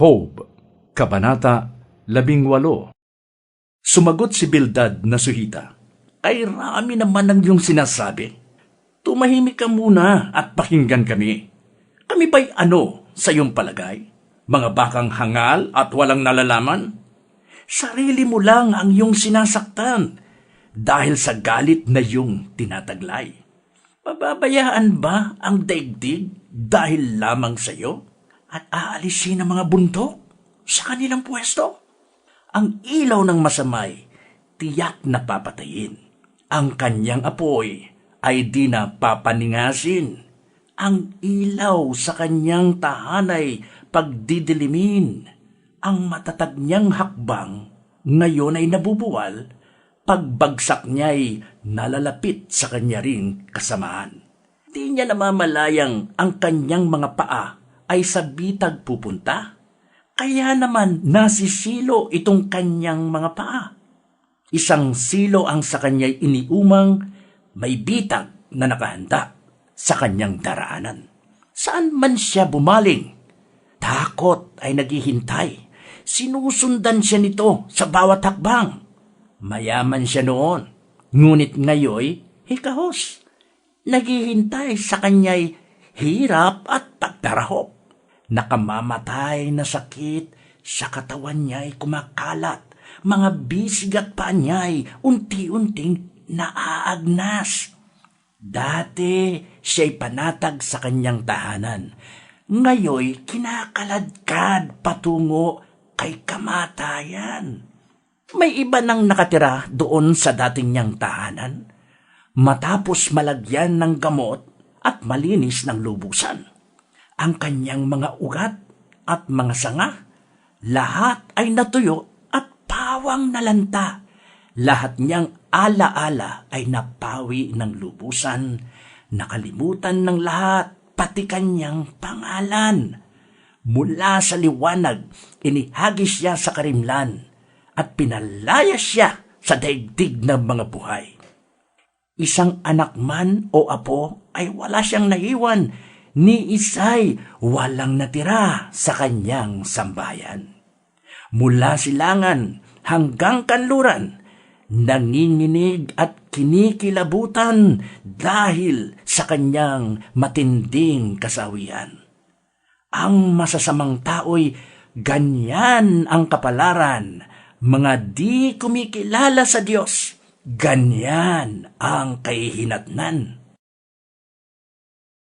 Job, Kabanata 18. Sumagot si Bildad na Suhita, "Ay rami naman ang iyong sinasabi. Tumahimik ka muna at pakinggan kami. Kami ba'y ano sa iyong palagay? Mga bakang hangal at walang nalalaman? Sarili mo lang ang iyong sinasaktan dahil sa galit na iyong tinataglay. Pababayaan ba ang daigdig dahil lamang sa iyo? At aalisin ang mga bundok sa kanilang pwesto? Ang ilaw ng masamay, tiyak na papatayin. Ang kanyang apoy ay di na papaningasin. Ang ilaw sa kanyang tahanay pagdidilimin. Ang matatag niyang hakbang ngayon ay nabubuwal. Pagbagsak niya'y nalalapit sa kanya ring kasamaan. Di niya namamalayang ang kanyang mga paa ay sa bitag pupunta. Kaya naman nasisilo itong kanyang mga paa. Isang silo ang sa kanya'y iniumang, may bitag na nakahanda sa kanyang daraanan. Saan man siya bumaling, takot ay naghihintay. Sinusundan siya nito sa bawat hakbang. Mayaman siya noon, ngunit ngayoy hikahos. Naghihintay sa kanya'y hirap at pagdarahop. Nakamamatay na sakit sa katawan niya'y kumakalat. Mga bisig at paa niya'y unti-unting naaagnas. Dati siya'y panatag sa kanyang tahanan. Ngayoy kinakaladkad patungo kay kamatayan. May iba nang nakatira doon sa dating niyang tahanan, matapos malagyan ng gamot at malinis ng lubusan. Ang kanyang mga ugat at mga sanga, lahat ay natuyo at pawang nalanta. Lahat niyang alaala ay napawi ng lubusan, nakalimutan ng lahat, pati kanyang pangalan. Mula sa liwanag, inihagis siya sa karimlan, at pinalaya siya sa daigdig ng mga buhay. Isang anak man o apo ay wala siyang naiwan, ni isa'y walang natira sa kanyang sambayan. Mula silangan hanggang kanluran, nanginginig at kinikilabutan dahil sa kanyang matinding kasawian. Ang masasamang tao'y ganyan ang kapalaran, mga di kumikilala sa Diyos, ganyan ang kahihinatnan.